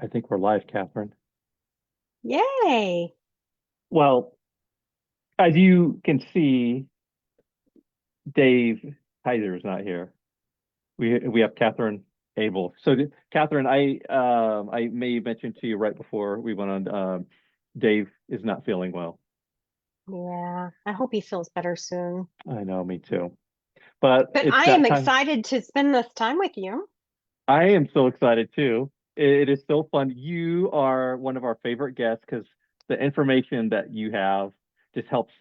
I think we're live, Catherine. Yay. Well, as you can see, Dave Kaiser is not here. We have Catherine Abel. So, Catherine, I may mention to you right before we went on. Dave is not feeling well. Yeah, I hope he feels better soon. I know, me too. But But it's I that am time. excited to spend this time with you. I am so excited too. It is so fun. You are one of our favorite guests because the information that you have just helps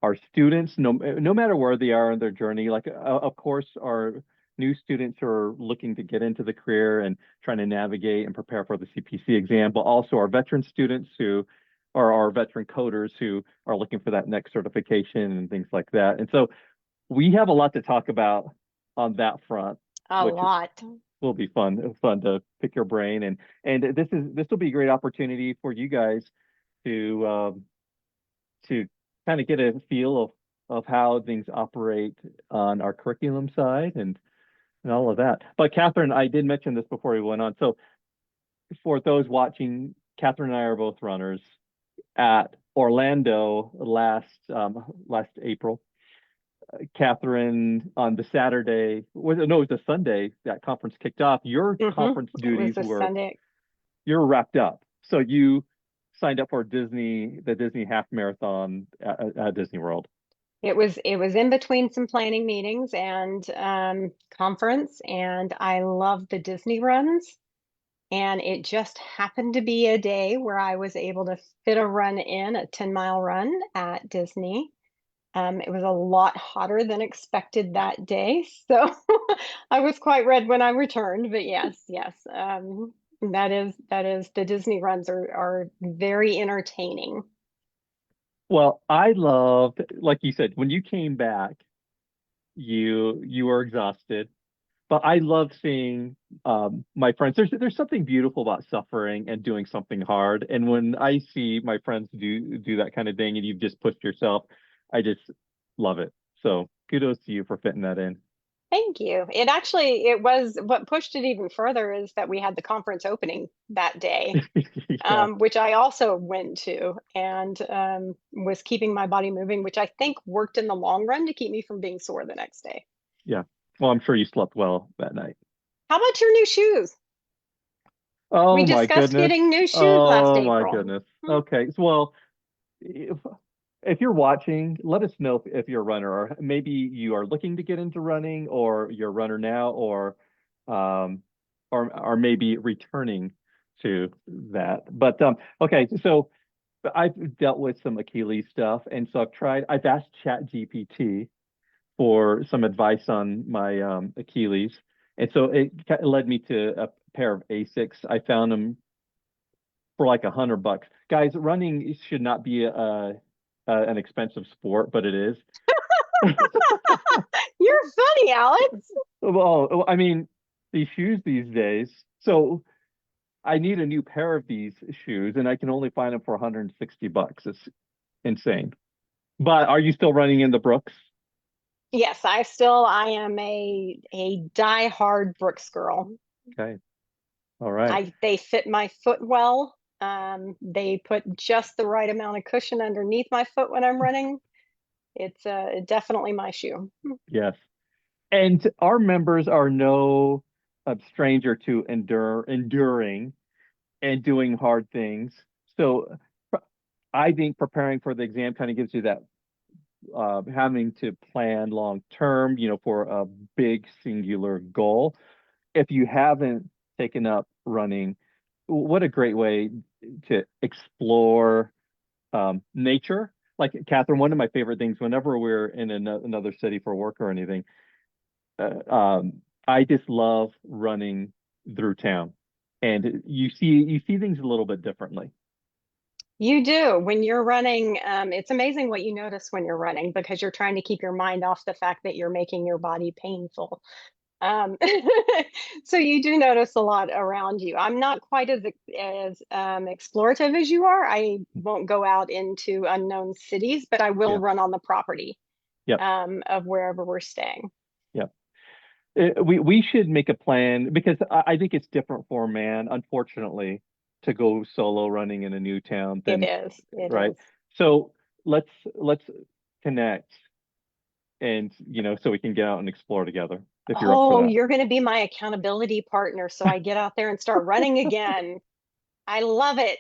our students, no matter where they are in their journey. Like, of course, our new students who are looking to get into the career and trying to navigate and prepare for the CPC exam, but also our veteran students who are our veteran coders who are looking for that next certification and things like that. And so we have a lot to talk about on that front, A which lot. will be fun to pick your brain. And this will be a great opportunity for you guys to kind of get a feel of how things operate on our curriculum side and all of that. But Catherine, I did mention this before we went on. So for those watching, Catherine and I are both runners at Orlando last April. Catherine on the Saturday was no, it was the Sunday that conference kicked off. Your conference It duties was a were Sunday. you're wrapped up. So you signed up for the Disney half marathon at Disney World. It was in between some planning meetings and conference, and I love the Disney runs. And it just happened to be a day where I was able to fit a run in, a 10-mile run at Disney. It was a lot hotter than expected that day, so I was quite red when I returned. But yes, yes, that is the Disney runs are very entertaining. Well, I loved, like you said, when you came back, you were exhausted, but I love seeing my friends. There's something beautiful about suffering and doing something hard. And when I see my friends do that kind of thing, and you've just pushed yourself, I just love it. So kudos to you for fitting that in. Thank you. It was what pushed it even further is that we had the conference opening that day, Yeah, which I also went to and was keeping my body moving, which I think worked in the long run to keep me from being sore the next day. yeah. Well, I'm sure you slept well that night. How about your new shoes? We Oh my discussed goodness. getting new shoes last Oh my April. goodness. Hmm. Okay. So, well, if you're watching, let us know if you're a runner or maybe you are looking to get into running or you're a runner now um or maybe returning to that. But okay, so I've dealt with some Achilles stuff and so I've asked ChatGPT for some advice on my Achilles. And so it led me to a pair of Asics. I found them for like $100. Guys, running should not be an expensive sport, but it is. You're funny, Alex. Well, I mean, these shoes these days. So I need a new pair of these shoes, and I can only find them for $160. It's insane. But are you still running in the Brooks? Yes, I am a die-hard Brooks girl. Okay. All right. They fit my foot well. They put just the right amount of cushion underneath my foot when I'm running. It's definitely my shoe. Yes. And our members are no stranger to enduring and doing hard things. So I think preparing for the exam kind of gives you that having to plan long term, for a big singular goal. If you haven't taken up running, what a great way to explore nature. Like Catherine, one of my favorite things whenever we're in another city for work or anything, I just love running through town, and you see things a little bit differently. You do. When you're running, it's amazing what you notice when you're running because you're trying to keep your mind off the fact that you're making your body painful. Um, so you do notice a lot around you. I'm not quite as explorative as you are. I won't go out into unknown cities, but I will Yeah, run on the property yep, of wherever we're staying. yep. We should make a plan because I think it's different for a man, unfortunately, to go solo running in a new town It than is. It right. is. So let's connect and so we can get out and explore together if you're up for Oh, that. you're going to be my accountability partner, so I get out there and start running again. I love it.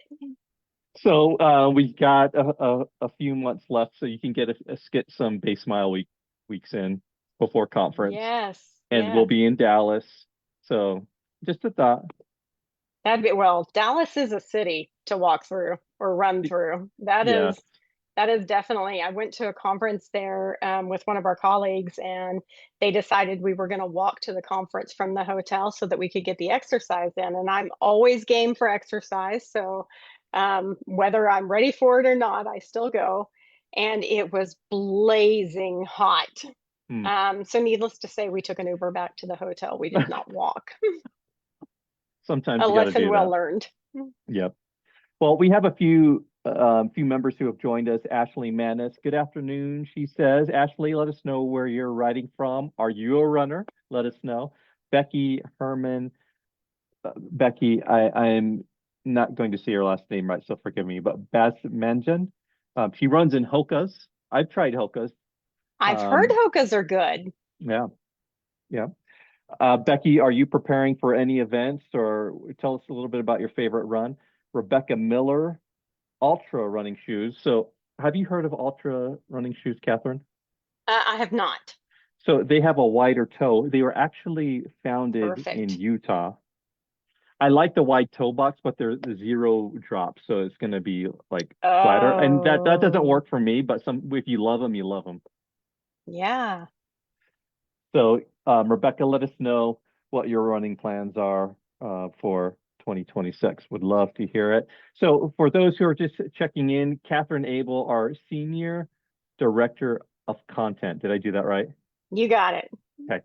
So we've got a few months left, so you can get some base mile weeks in before conference, Yes, and we'll yes. be in Dallas. So just a thought. That'd be, well, Dallas is a city to walk through or run through. Yeah. That is definitely. I went to a conference there with one of our colleagues, and they decided we were going to walk to the conference from the hotel so that we could get the exercise in. And I'm always game for exercise, so whether I'm ready for it or not, I still go. And it was blazing hot. Hmm. So needless to say, we took an Uber back to the hotel. We did not walk. Sometimes A you got to lesson do well that. learned. Yep. Well, we have a few members who have joined us. Ashley Manis, good afternoon. She says, Ashley, let us know where you're writing from. Are you a runner? Let us know. Becky Herman, Becky, I'm not going to say her last name right, so forgive me, but Bas Manjan. She runs in Hokas. I've tried Hokas. I've heard Um, hokas are good. yeah, yeah. Becky, are you preparing for any events or tell us a little bit about your favorite run? Rebecca Miller, Ultra running shoes. So have you heard of Ultra running shoes, Catherine? I have not. So they have a wider toe. They were actually founded in Perfect. Utah. I like the wide toe box, but they're the zero drops, so it's going to be like flatter. And that doesn't Oh, work for me, but some if you love them, you love them. yeah. So Rebecca, let us know what your running plans are for 2026. Would love to hear it. So for those who are just checking in, Katherine Abel, our Senior Director of Content. Did I do that right? You got it. Okay.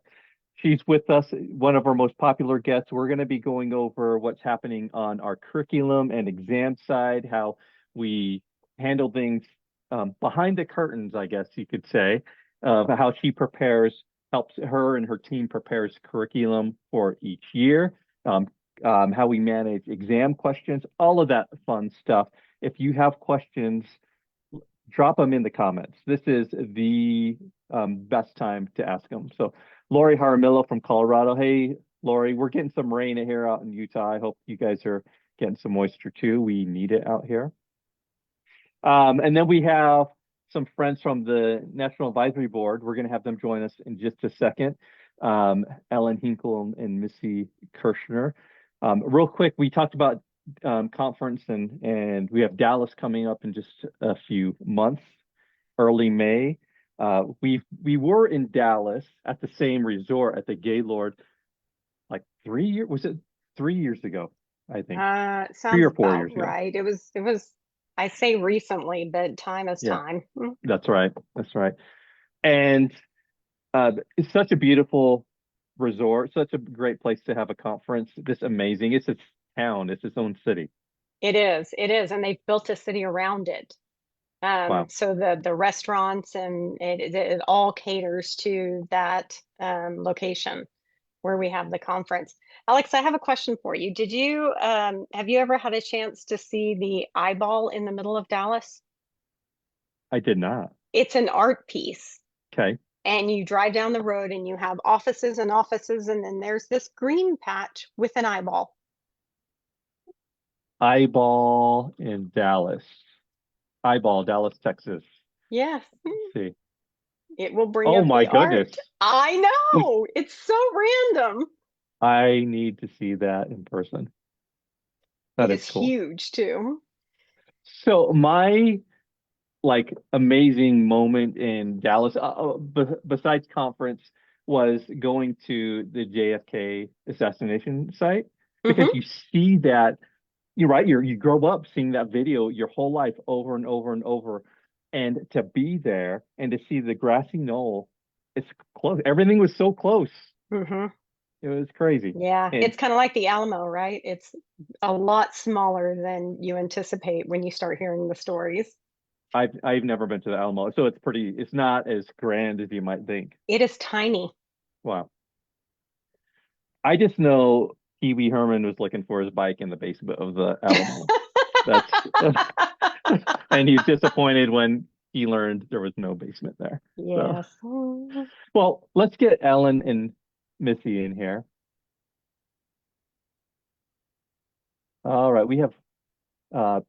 She's with us, one of our most popular guests. We're going to be going over what's happening on our curriculum and exam side, how we handle things behind the curtains, I guess you could say, of how she prepares, helps her and her team prepares curriculum for each year, um, how we manage exam questions, all of that fun stuff. If you have questions, drop them in the comments. This is the best time to ask them. So Lori Jaramillo from Colorado. Hey, Lori, we're getting some rain here out in Utah. I hope you guys are getting some moisture too. We need it out here. And then we have some friends from the National Advisory Board. We're going to have them join us in just a second. Ellen Hinkle and Missy Kirshner. Real quick, we talked about conference and we have Dallas coming up in just a few months, early May. We were in Dallas at the same resort at the Gaylord like 3 years, was it 3 years ago? I think three Sounds or four about years ago. right. It was, I say recently, but time is Yeah, time. that's right. That's right. And it's such a beautiful resort, such a great place to have a conference. This amazing. It's its town. It's its own city. It is. It is. And they've built a city around it. Wow. So the restaurants and it all caters to that location where we have the conference. Alex, I have a question for you. Did you have you ever had a chance to see the eyeball in the middle of Dallas? I did not. It's an art piece. Okay. And you drive down the road and you have offices and offices, and then there's this green patch with an eyeball. Eyeball in Dallas. Eyeball, Dallas, Texas. Yes, Let's see. it will bring Oh up my the goodness. art. I know. It's so random. I need to see that in person. It That is is cool. huge too. So my like amazing moment in Dallas, besides conference, was going to the JFK assassination site because Hmm. you see that you're right. You grow up seeing that video your whole life over and over and over, and to be there and to see the grassy knoll, it's close. Everything was so close. Hmm. It was crazy. Yeah, And it's kind of like the Alamo, right? It's a lot smaller than you anticipate when you start hearing the stories. I've never been to the Alamo, so it's not as grand as you might think. It is tiny. Wow. I just know Pee Wee Herman was looking for his bike in the basement of the Alamo. That's and he's disappointed when he learned there was no basement there. So, Yes. well, let's get Ellen and Missy in here. All right, we have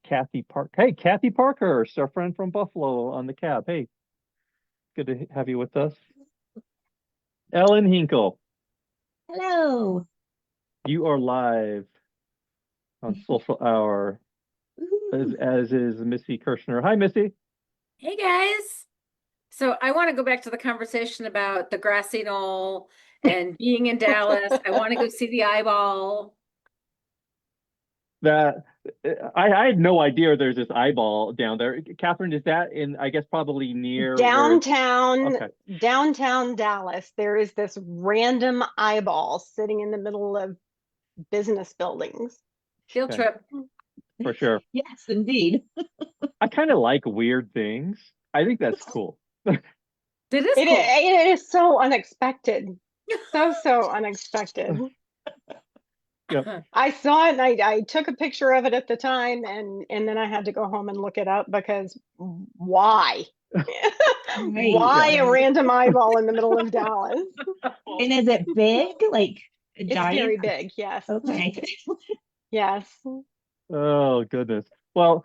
Kathy Park. Hey, Kathy Parker, our friend from Buffalo on the cab. Hey, good to have you with us. Ellen Hinkle, Hello. you are live on Social Hour, as is Missy Kirshner. Hi, Missy. Hey guys. So I want to go back to the conversation about the grassy knoll and being in Dallas. I want to go see the eyeball. That I had no idea there's this eyeball down there. Catherine, is that in, I guess, probably near where? Downtown, Okay. downtown Dallas, there is this random eyeball sitting in the middle of business buildings. Field Okay. trip. For sure. Yes, indeed. I kind of like weird things. I think that's cool. It is It, cool. it is so unexpected. So unexpected. Yep. I saw it and I took a picture of it at the time and then I had to go home and look it up because why? Why a random eyeball in the middle of Dallas? And is it big? Like a It's giant? very big, yes. Okay. Yes. Oh, goodness. Well,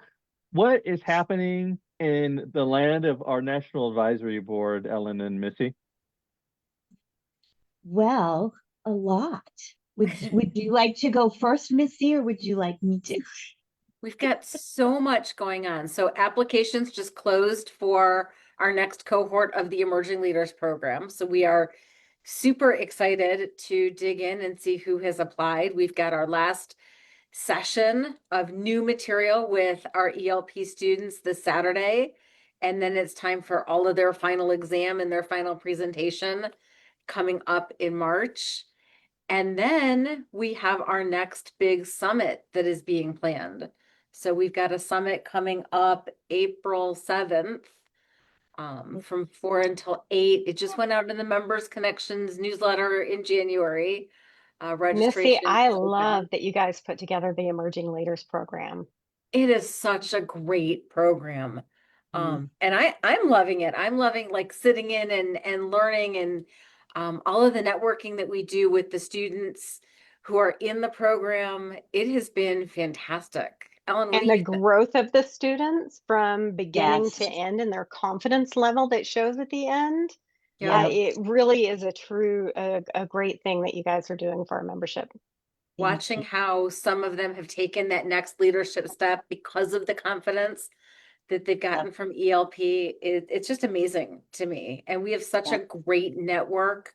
what is happening in the land of our National Advisory Board, Ellen and Missy? Well, a lot. Would you like to go first, Missy, or would you like me to? We've got so much going on. So applications just closed for our next cohort of the Emerging Leaders Program. So we are super excited to dig in and see who has applied. We've got our last session of new material with our ELP students this Saturday. And then it's time for all of their final exam and their final presentation coming up in March. And then we have our next big summit that is being planned. So we've got a summit coming up April 7th from 4 until 8. It just went out in the Members Connections newsletter in January. Registration Missy, I is open. love that you guys put together the Emerging Leaders Program. It is such a great program. And I'm loving it. I'm loving like sitting in and learning and all of the networking that we do with the students who are in the program. It has been fantastic. Ellen, what And do the you think? growth of the students from beginning Yes. to end and their confidence level that shows at the end. Yeah. It really is a great thing that you guys are doing for our membership. Watching how some of them have taken that next leadership step because of the confidence that they've gotten from ELP, it's just amazing to me. And we have such a great network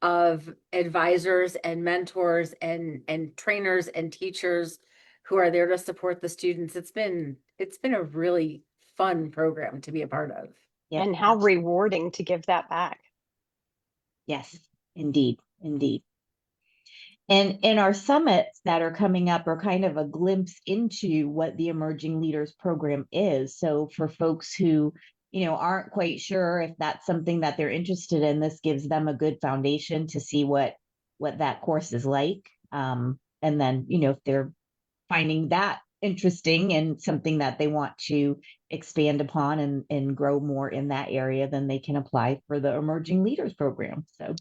of advisors and mentors and trainers and teachers who are there to support the students. It's been a really fun program to be a part of. Yep, And how absolutely. rewarding to give that back. Yes, indeed, indeed. And our summits that are coming up are kind of a glimpse into what the Emerging Leaders Program is. So for folks who, aren't quite sure if that's something that they're interested in, this gives them a good foundation to see what that course is like. And then, if they're finding that interesting and something that they want to expand upon and grow more in that area, then they can apply for the Emerging Leaders Program. So.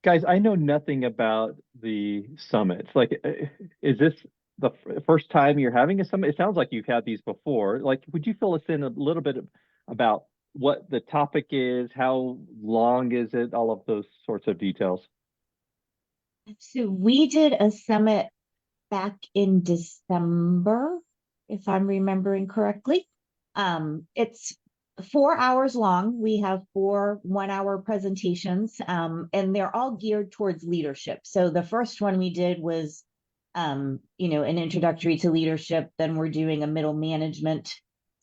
Guys, I know nothing about the summits. Like, is this the first time you're having a summit? It sounds like you've had these before. Like, would you fill us in a little bit about what the topic is? How long is it? All of those sorts of details. So we did a summit back in December, if I'm remembering correctly. It's 4 hours long. We have 4 1-hour presentations, and they're all geared towards leadership. So the first one we did was, an introductory to leadership. Then we're doing a middle management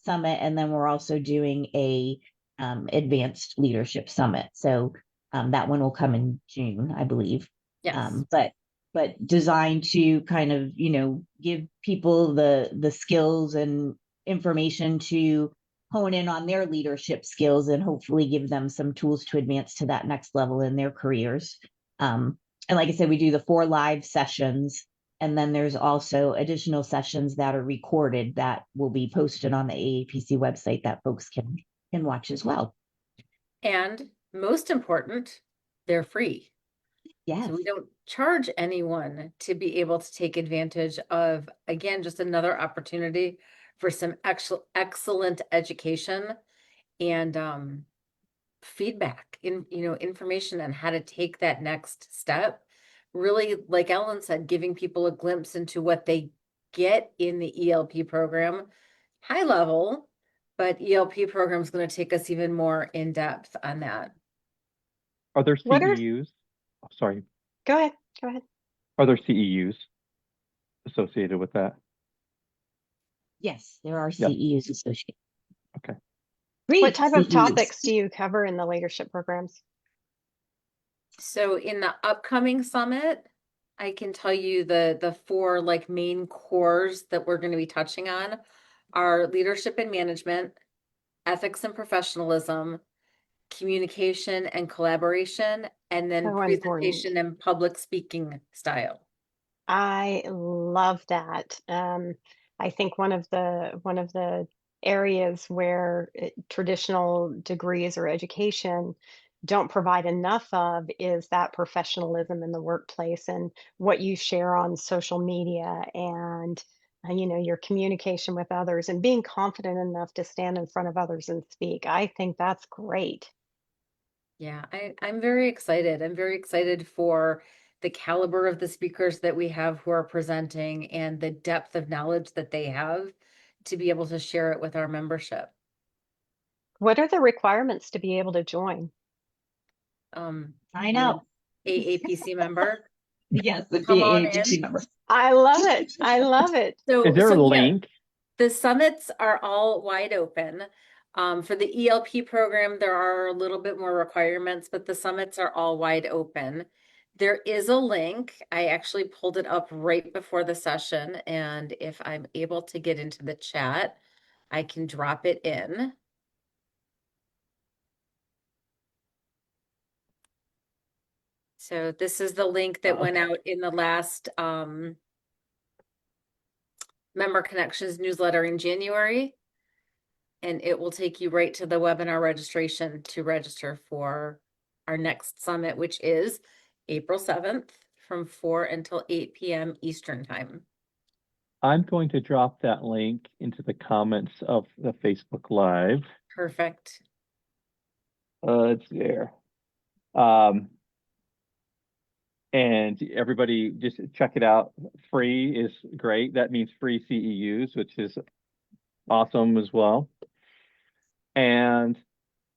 summit, and then we're also doing a advanced leadership summit. So that one will come in June, I believe. Yes. But designed to kind of, give people the skills and information to hone in on their leadership skills and hopefully give them some tools to advance to that next level in their careers. And like I said, we do the 4 live sessions, and then there's also additional sessions that are recorded that will be posted on the AAPC website that folks can watch as well. And most important, they're free. Yes. So we don't charge anyone to be able to take advantage of, again, just another opportunity for some excellent education and feedback, information on how to take that next step. Really, like Ellen said, giving people a glimpse into what they get in the ELP program, high level, but ELP program is going to take us even more in depth on that. Are there What are- CEUs? Oh, sorry. Go ahead. Go ahead. Are there CEUs associated with that? Yes, there are Yep. CEUs associated. Okay. What type of CEUs. topics do you cover in the leadership programs? So in the upcoming summit, I can tell you the 4 like main cores that we're going to be touching on are leadership and management, ethics and professionalism, communication and collaboration, and then So presentation important. and public speaking style. I love that. I think one of the areas where traditional degrees or education don't provide enough of is that professionalism in the workplace and what you share on social media and your communication with others and being confident enough to stand in front of others and speak. I think that's great. Yeah, I'm very excited. I'm very excited for the caliber of the speakers that we have who are presenting and the depth of knowledge that they have to be able to share it with our membership. What are the requirements to be able to join? Sign up. AAPC member. Yes, the Come on AAPC in. member. I love it. I love it. So, Is there a yeah, link? the summits are all wide open. For the ELP program, there are a little bit more requirements, but the summits are all wide open. There is a link. I actually pulled it up right before the session, and if I'm able to get into the chat, I can drop it in. So this is the link that went out in the last Member Connections newsletter in January. And it will take you right to the webinar registration to register for our next summit, which is April 7th from 4 until 8 p.m. Eastern time. I'm going to drop that link into the comments of the Facebook Live. Perfect. It's there. And everybody just check it out. Free is great. That means free CEUs, which is awesome as well. And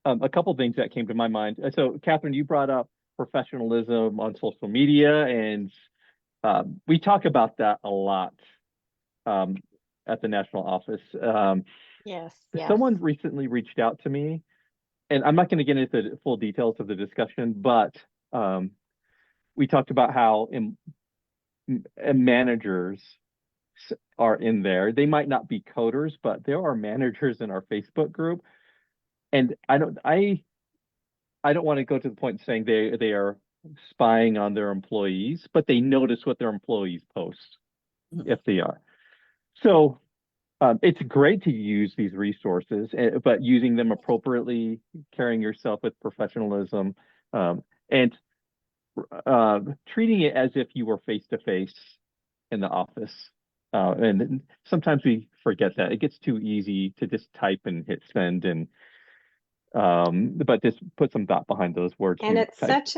a couple things that came to my mind. So, Katherine, you brought up professionalism on social media, and we talk about that a lot at the national office. Yes. Someone recently reached out to me, and I'm not going to get into the full details of the discussion, but we talked about how managers are in there. They might not be coders, but there are managers in our Facebook group. And I don't want to go to the point saying they are spying on their employees, but they notice what their employees post if they are. So it's great to use these resources, but using them appropriately, carrying yourself with professionalism, and treating it as if you were face to face in the office. And sometimes we forget that. It gets too easy to just type and hit send, and but just put some thought behind those words. And it's such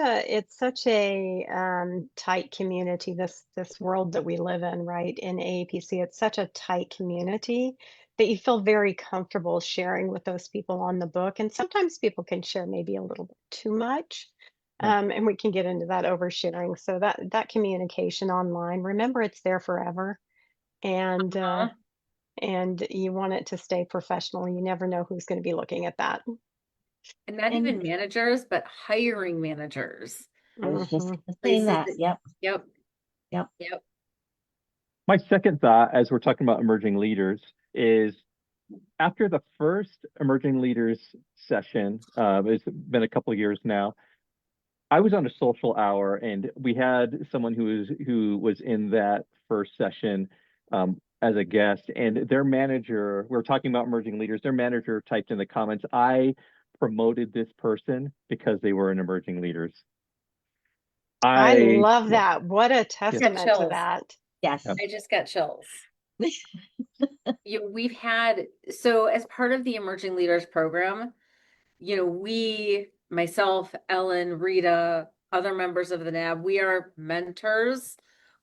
a tight community, this world that we live in, right? In AAPC, it's such a tight community that you feel very comfortable sharing with those people on the book. And sometimes people can share maybe a little bit too much. And we can get into that oversharing. So that communication online, remember, it's there forever. And and you want it to stay professional. You never know who's going to be looking at that. And not even managers, but hiring managers. I was just saying that. Yep. My second thought, as we're talking about emerging leaders, is after the first emerging leaders session, it's been a couple of years now, I was on a social hour, and we had someone who was in that first session as a guest, and their manager. We were talking about emerging leaders. Their manager typed in the comments, "I promoted this person because they were an emerging leaders." I love Yeah, that. What a Got testament to chills. that. Yes. Yep. I just got chills. We've had, so as part of the Emerging Leaders Program, we, myself, Ellen, Rita, other members of the NAB, we are mentors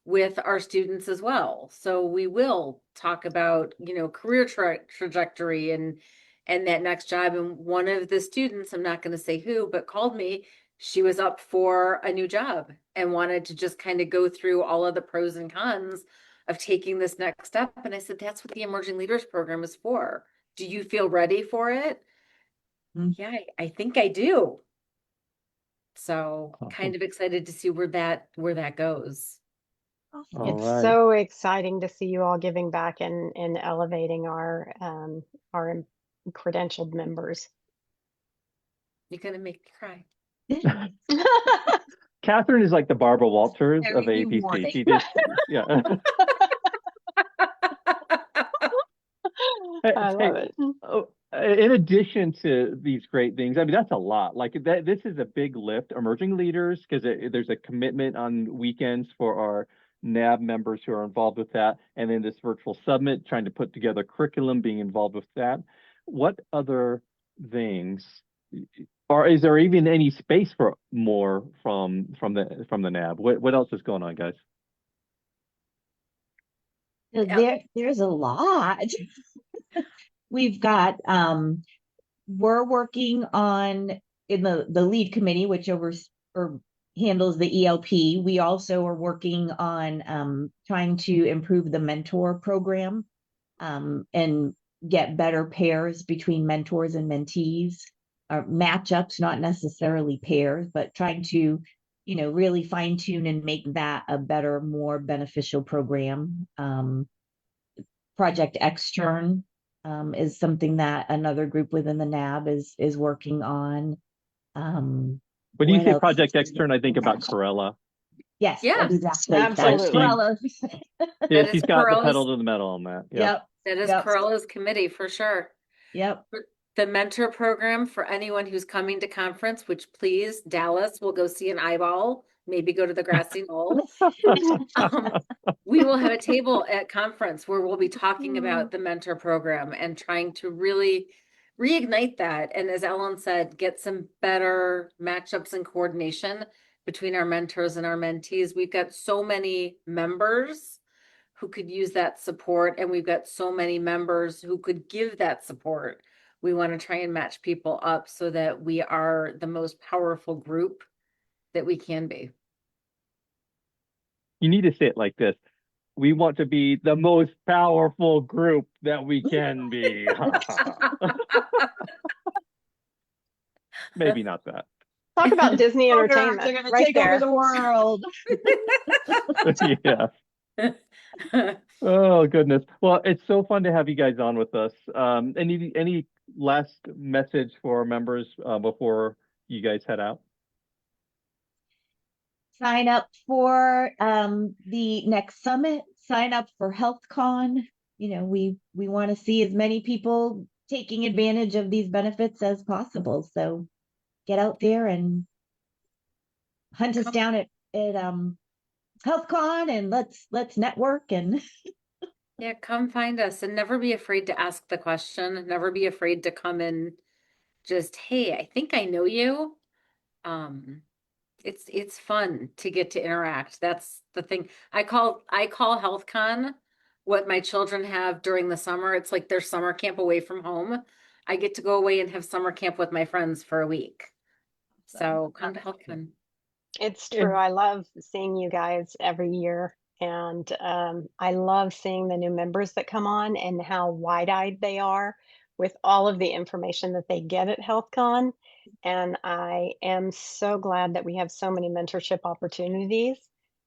with our students as well. So we will talk about, career trajectory and that next job. And one of the students, I'm not going to say who, but called me. She was up for a new job and wanted to just kind of go through all of the pros and cons of taking this next step. And I said, that's what the Emerging Leaders Program is for. Do you feel ready for it? Yeah, I think I do. So kind of excited to see where that goes. All It's right. so exciting to see you all giving back and elevating our credentialed members. You're gonna make me cry. Catherine is like the Barbara Walters of Very AAPC. rewarding. She just, yeah. I love it. Oh, in addition to these great things, I mean, that's a lot. Like that, this is a big lift. Emerging leaders, because there's a commitment on weekends for our NAB members who are involved with that, and then this virtual summit, trying to put together curriculum, being involved with that. What other things, or is there even any space for more from the NAB? What else is going on, guys? There's a lot. We've got we're working on in the lead committee, which handles the ELP. We also are working on trying to improve the mentor program and get better pairs between mentors and mentees, or matchups, not necessarily pairs, but trying to really fine tune and make that a better, more beneficial program. Project Extern is something that another group within the NAB is working on. When you What say else? Project Extern, I think about Corella. Yes, Yeah, exactly. absolutely. Corella. Yeah, That she's is got the Corella's- pedal to the metal on that. Yep. that is Yep. Corella's committee for sure. Yep. The mentor program for anyone who's coming to conference, which please, Dallas, will go see an eyeball, maybe go to the grassy knoll. We will have a table at conference where we'll be talking about the mentor program and trying to really reignite that. And as Ellen said, get some better matchups and coordination between our mentors and our mentees. We've got so many members who could use that support, and we've got so many members who could give that support. We want to try and match people up so that we are the most powerful group that we can be. You need to say it like this. We want to be the most powerful group that we can be. Maybe not that. Talk about Disney They're entertainment gonna right take over there. the world. Yeah. Oh, goodness. Well, it's so fun to have you guys on with us. Any last message for our members before you guys head out? Sign up for the next summit. Sign up for HealthCon. We want to see as many people taking advantage of these benefits as possible. So get out there and hunt us down at HealthCon, and let's network and Yeah, come find us and never be afraid to ask the question. Never be afraid to come and just, hey, I think I know you. It's fun to get to interact. That's the thing. I call HealthCon what my children have during the summer. It's like their summer camp away from home. I get to go away and have summer camp with my friends for a week. So come to HealthCon. It's true. I love seeing you guys every year. And I love seeing the new members that come on and how wide-eyed they are with all of the information that they get at HealthCon. And I am so glad that we have so many mentorship opportunities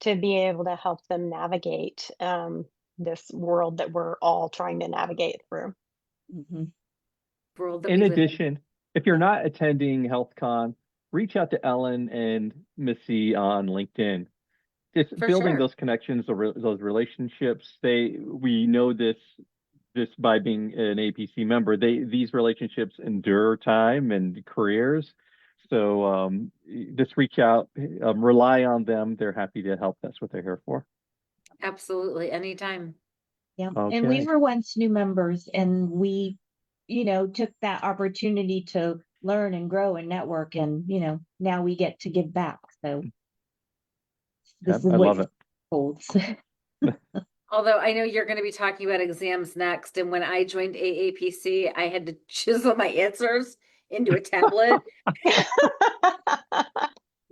to be able to help them navigate this world that we're all trying to navigate through. World that In we live in. addition, if you're not attending HealthCon, reach out to Ellen and Missy on LinkedIn. Just For building sure. those connections, those relationships. We know this by being an APC member. These relationships endure time and careers. So just reach out, rely on them. They're happy to help. That's what they're here for. Absolutely. Anytime. Yeah. And we Okay. were once new members, and we, took that opportunity to learn and grow and network, and, now we get to give back. So this is I what love it. holds. Although I know you're going to be talking about exams next. And when I joined AAPC, I had to chisel my answers into a tablet,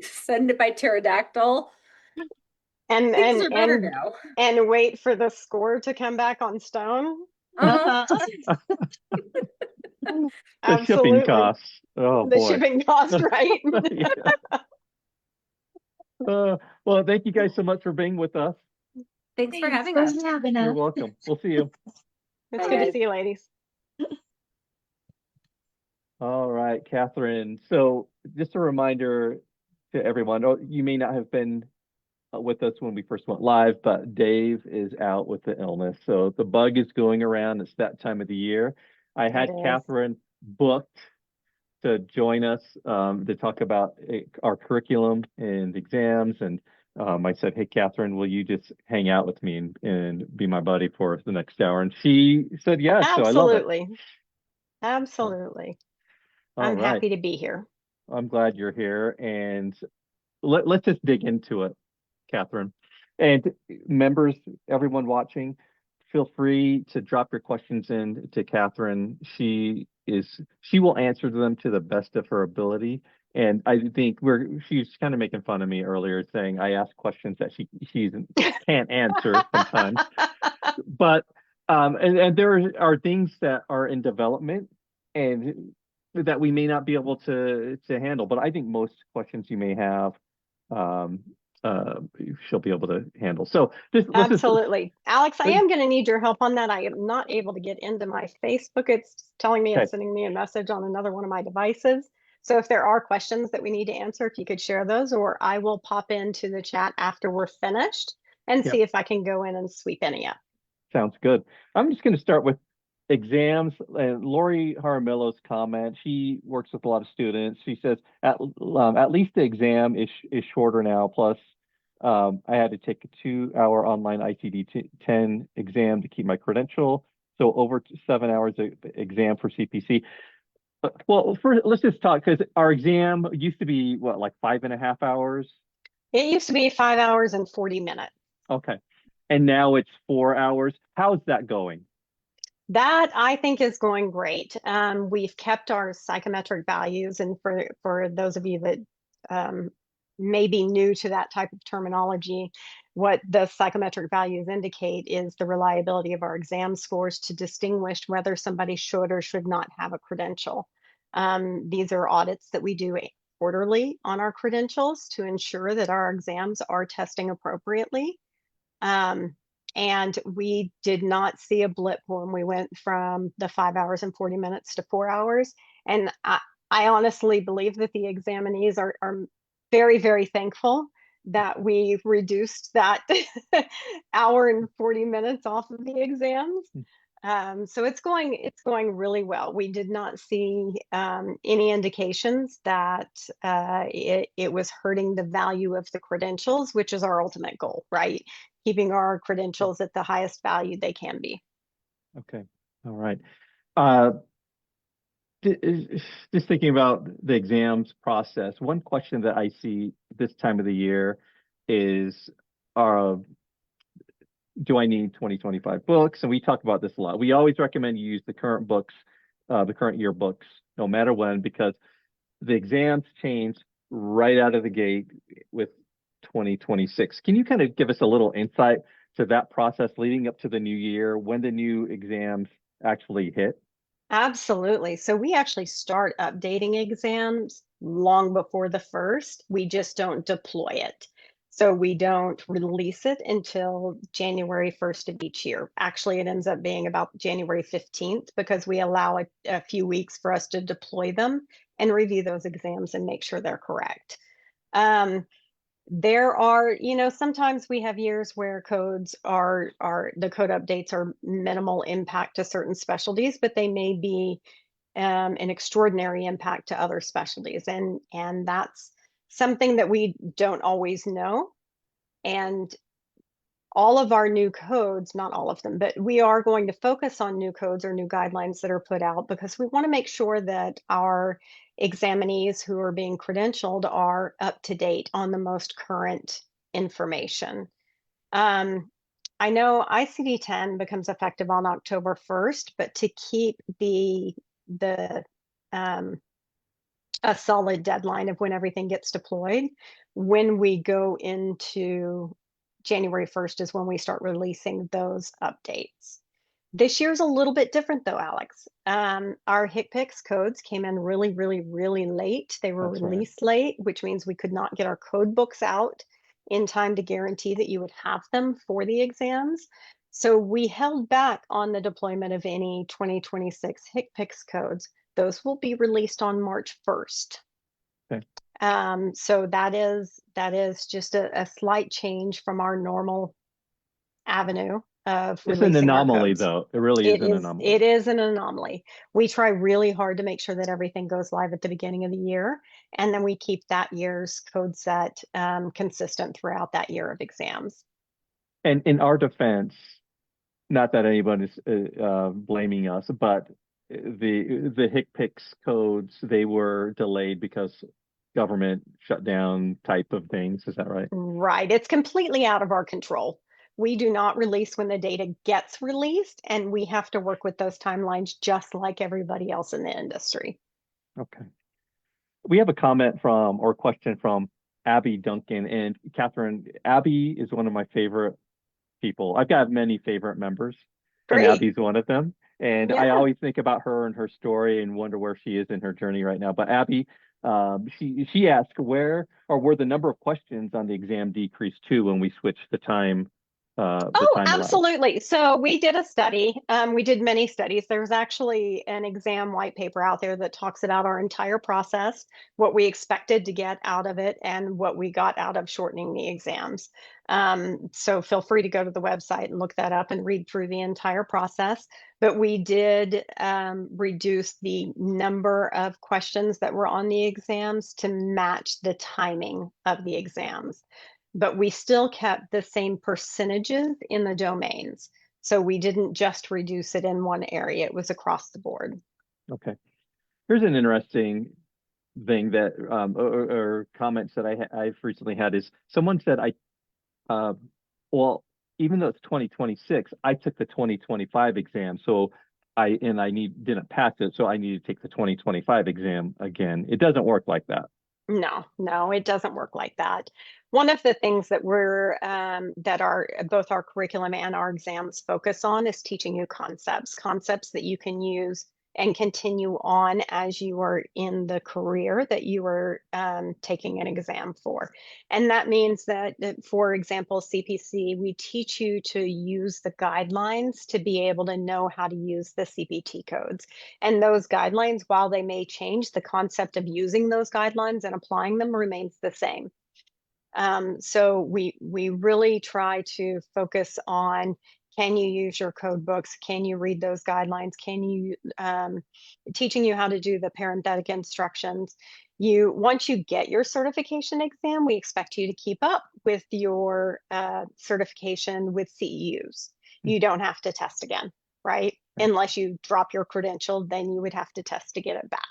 send it by pterodactyl. And Things are better and now. and wait for the score to come back on stone. Uh-huh. The shipping Absolutely. costs. Oh The boy. shipping cost, right? Well, thank you guys so much for being with us. Thanks for having for us. having You're us. welcome. We'll see you. It's Bye, good to guys. see you, ladies. All right, Catherine. So just a reminder to everyone, you may not have been with us when we first went live, but Dave is out with the illness. So the bug is going around. It's that time of the year. I had It is. Catherine booked to join us to talk about our curriculum and exams. And I said, hey, Catherine, will you just hang out with me and be my buddy for the next hour? And she said yes, so I love it. Absolutely. Absolutely. All I'm right. happy to be here. I'm glad you're here. And let's just dig into it, Catherine. And members, everyone watching, feel free to drop your questions in to Catherine. She will answer them to the best of her ability. And I think she's kind of making fun of me earlier, saying I ask questions that she can't answer sometimes. But and there are things that are in development and that we may not be able to handle. But I think most questions you may have, she'll be able to handle. So Absolutely. Alex, I am going to need your help on that. I am not able to get into my Facebook. It's telling me it's sending me a message on another one of my devices. So if there are questions that we need to answer, if you could share those, or I will pop into the chat after we're finished and see if I can go in and sweep any up. Sounds good. I'm just going to start with exams. And Lori Jaramillo's comment, she works with a lot of students. She says at least the exam is shorter now. Plus, I had to take a 2-hour online ICD-10 exam to keep my credential. So over 7 hours of exam for CPC. Well, let's just talk, because our exam used to be what, like 5.5 hours? It used to be 5 hours and 40 minutes. Okay. And now it's 4 hours. How's that going? That I think is going great. We've kept our psychometric values, and for those of you that may be new to that type of terminology, what the psychometric values indicate is the reliability of our exam scores to distinguish whether somebody should or should not have a credential. These are audits that we do quarterly on our credentials to ensure that our exams are testing appropriately. And we did not see a blip when we went from the 5 hours and 40 minutes to 4 hours. And I honestly believe that the examinees are very, very thankful that we reduced that hour and 40 minutes off of the exams. So it's going really well. We did not see any indications that it was hurting the value of the credentials, which is our ultimate goal, right? Keeping our credentials at the highest value they can be. Okay. All right. Just thinking about the exams process, one question that I see this time of the year is, do I need 2025 books? And we talk about this a lot. We always recommend you use the current books, the current year books, no matter when, because the exams change right out of the gate with 2026. Can you kind of give us a little insight to that process leading up to the new year, when the new exams actually hit? Absolutely. So we actually start updating exams long before the first. We just don't deploy it. So we don't release it until January 1st of each year. Actually, it ends up being about January 15th because we allow a few weeks for us to deploy them and review those exams and make sure they're correct. There are, sometimes we have years where the code updates are minimal impact to certain specialties, but they may be an extraordinary impact to other specialties. And that's something that we don't always know. And all of our new codes, not all of them, but we are going to focus on new codes or new guidelines that are put out because we want to make sure that our examinees who are being credentialed are up to date on the most current information. I know ICD-10 becomes effective on October 1st, but to keep a solid deadline of when everything gets deployed, when we go into January 1st is when we start releasing those updates. This year's a little bit different though, Alex. Our HCPCS codes came in really, really, really late. They were released late, which means we could not get our code books out in time to guarantee that you would have them for the exams. So we held back on the deployment of any 2026 HCPCS codes. Those will be released on March 1st. Okay. So that is just a slight change from our normal avenue of It's an releasing our anomaly, codes. though. It really is an anomaly. It is an anomaly. We try really hard to make sure that everything goes live at the beginning of the year, and then we keep that year's code set consistent throughout that year of exams. And in our defense, not that anyone is blaming us, but the HCPCS codes, they were delayed because government shutdown type of things. Is that right? Right. It's completely out of our control. We do not release when the data gets released, and we have to work with those timelines just like everybody else in the industry. Okay. We have a comment or question from Abby Duncan. And Katherine, Abby is one of my favorite people. I've got many favorite members, Great. and Abby's one of them. And I Yeah. always think about her and her story and wonder where she is in her journey right now. But Abby, she asked were the number of questions on the exam decreased too when we switched the time. Absolutely. So we did a study. We did many studies. There's actually an exam white paper out there that talks about our entire process, what we expected to get out of it, and what we got out of shortening the exams. So feel free to go to the website and look that up and read through the entire process. But we did reduce the number of questions that were on the exams to match the timing of the exams. But we still kept the same percentages in the domains. So we didn't just reduce it in one area, it was across the board. Okay. Here's an interesting thing that, or comments that I've recently had is someone said, well, even though it's 2026, I took the 2025 exam. So didn't pass it. So I need to take the 2025 exam again. It doesn't work like that. No, it doesn't work like that. One of the things that both our curriculum and our exams focus on is teaching you concepts that you can use and continue on as you are in the career that you are taking an exam for. And that means that, for example, CPC, we teach you to use the guidelines to be able to know how to use the CPT codes. And those guidelines, while they may change, the concept of using those guidelines and applying them remains the same. So we really try to focus on, can you use your code books? Can you read those guidelines? Can you teaching you how to do the parenthetic instructions? Once you get your certification exam, we expect you to keep up with your certification with CEUs. You don't have to test again, right? Unless you drop your credential, then you would have to test to get it back.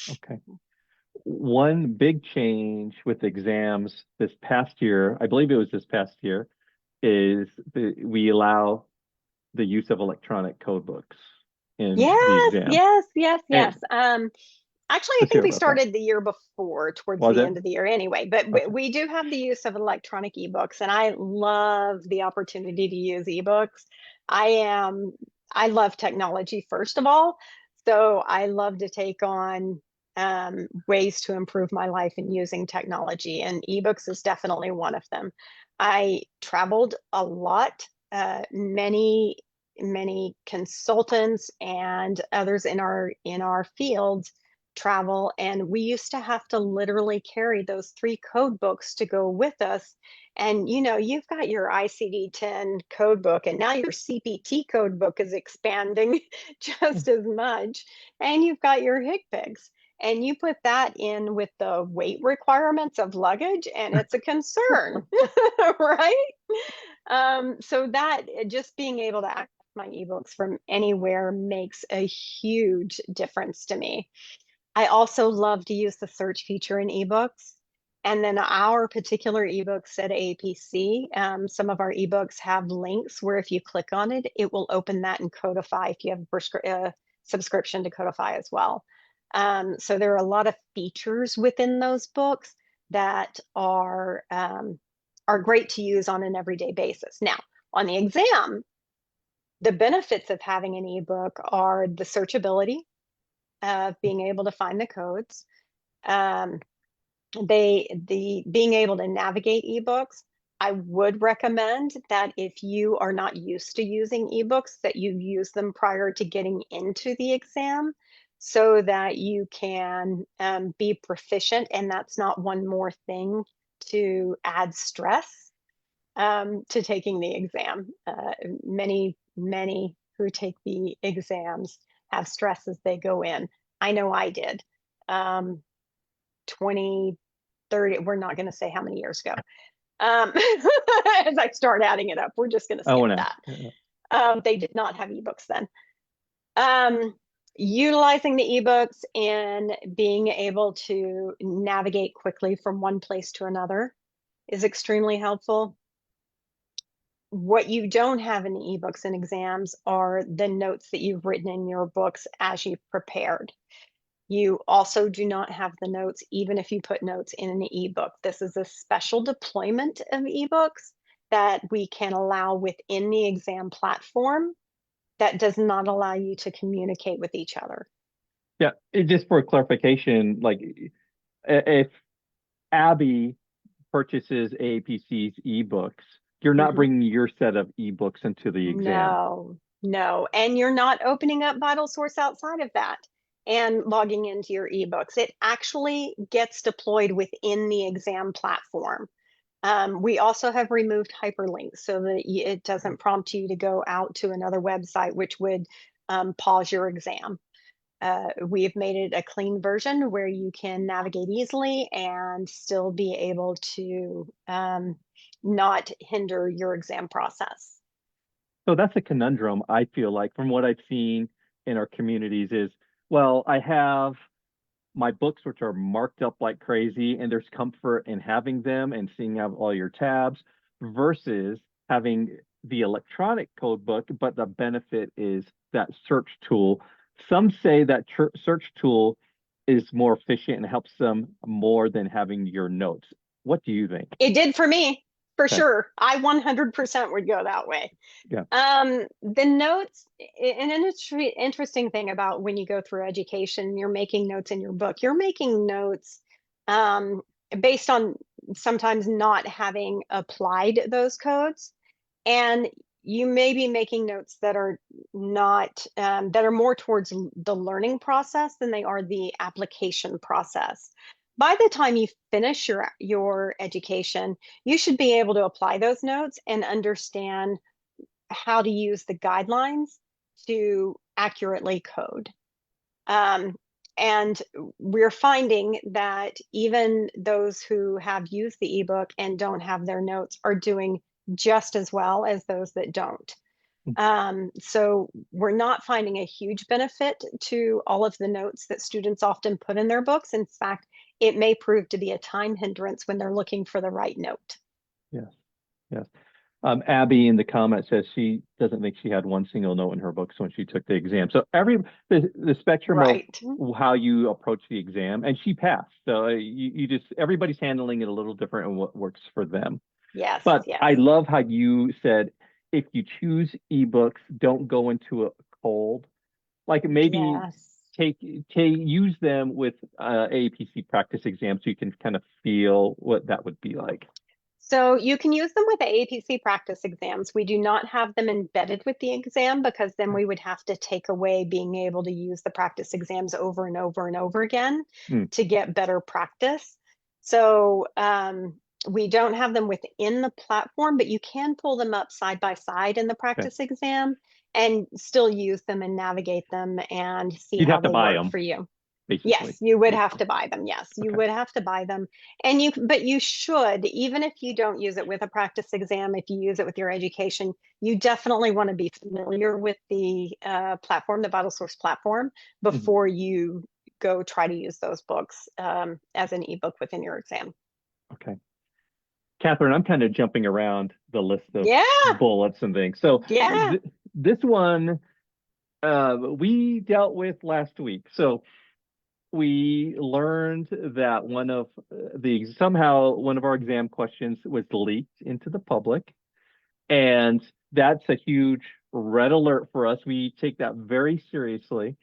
Okay. One big change with exams this past year, I believe it was this past year, is we allow the use of electronic code books in the exam. Yes. Actually, I think we started that. The year before, towards Was the it? end of the year anyway, but Okay. we do have the use of electronic ebooks, and I love the opportunity to use ebooks. I love technology, first of all. So I love to take on ways to improve my life in using technology, and eBooks is definitely one of them. I traveled a lot. Many consultants and others in our fields travel, and we used to have to literally carry those 3 code books to go with us. And you've got your ICD-10 code book, and now your CPT code book is expanding just as much, and you've got your HCPCS, and you put that in with the weight requirements of luggage, and it's a concern. Right? So that just being able to access my eBooks from anywhere makes a huge difference to me. I also love to use the search feature in eBooks. And then our particular eBooks at AAPC, some of our eBooks have links where if you click on it, it will open that in Codify if you have a subscription to Codify as well. So there are a lot of features within those books that are great to use on an everyday basis. Now, on the exam, the benefits of having an ebook are the searchability, being able to find the codes, being able to navigate ebooks. I would recommend that if you are not used to using ebooks, that you use them prior to getting into the exam so that you can be proficient, and that's not one more thing to add stress to taking the exam. Many who take the exams have stress as they go in. I know I did. 20, 30, we're not going to say how many years ago. As I start adding it up, we're just going to skip that. They did not have ebooks then. Utilizing the ebooks and being able to navigate quickly from one place to another is extremely helpful. What you don't have in the ebooks and exams are the notes that you've written in your books as you've prepared. You also do not have the notes, even if you put notes in an ebook. This is a special deployment of ebooks that we can allow within the exam platform that does not allow you to communicate with each other. Yeah, just for clarification, like if Abby purchases AAPC's ebooks, you're not bringing your set of ebooks into the exam. No. And you're not opening up Vital Source outside of that and logging into your ebooks. It actually gets deployed within the exam platform. We also have removed hyperlinks so that it doesn't prompt you to go out to another website, which would pause your exam. We have made it a clean version where you can navigate easily and still be able to not hinder your exam process. So that's a conundrum, I feel like, from what I've seen in our communities is, well, I have my books, which are marked up like crazy, and there's comfort in having them and seeing out all your tabs versus having the electronic code book, but the benefit is that search tool. Some say that search tool is more efficient and helps them more than having your notes. What do you think? It did for me, for sure. I 100% would go that way. Yeah. The notes, and an interesting thing about when you go through education, you're making notes in your book. You're making notes based on sometimes not having applied those codes, and you may be making notes that are not that are more towards the learning process than they are the application process. By the time you finish your education, you should be able to apply those notes and understand how to use the guidelines to accurately code. And we're finding that even those who have used the ebook and don't have their notes are doing just as well as those that don't. So we're not finding a huge benefit to all of the notes that students often put in their books. In fact, it may prove to be a time hindrance when they're looking for the right note. Yes. Abby in the comments says she doesn't think she had one single note in her books when she took the exam. So the spectrum of how you approach the exam, and she passed. So you just, everybody's handling it a little different and what works for them. Yes. But I love how you said, if you choose ebooks, don't go into it cold. Like maybe use them with AAPC practice exams so you can kind of feel what that would be like? So you can use them with the AAPC practice exams. We do not have them embedded with the exam because then we would have to take away being able to use the practice exams over and over and over again to get better practice. So we don't have them within the platform, but you can pull them up side by side in the practice exam and still use them and navigate them and see You'd how have to they buy work them, for you. basically. Yes, you would have to buy them. Yes, you would have to buy them. And but you should, even if you don't use it with a practice exam, if you use it with your education, you definitely want to be familiar with the platform, the VitalSource platform, before you go try to use those books as an ebook within your exam. Okay. Katherine, I'm kind of jumping around the list of bullets and things. So this one we dealt with last week. So we learned that somehow one of our exam questions was leaked into the public. And that's a huge red alert for us. We take that very seriously.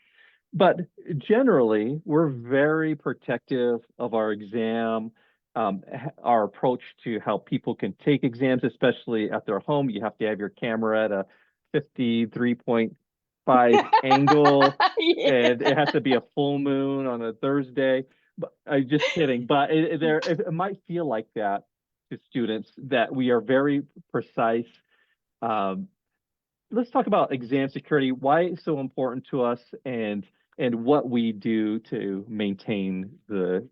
But generally, we're very protective of our exam, our approach to how people can take exams, especially at their home. You have to have your camera at a 53.5 angle, and it has to be a full moon on a Thursday. But I'm just kidding. But it might feel like that to students, that we are very precise. Let's talk about exam security, why it's so important to us, and what we do to maintain the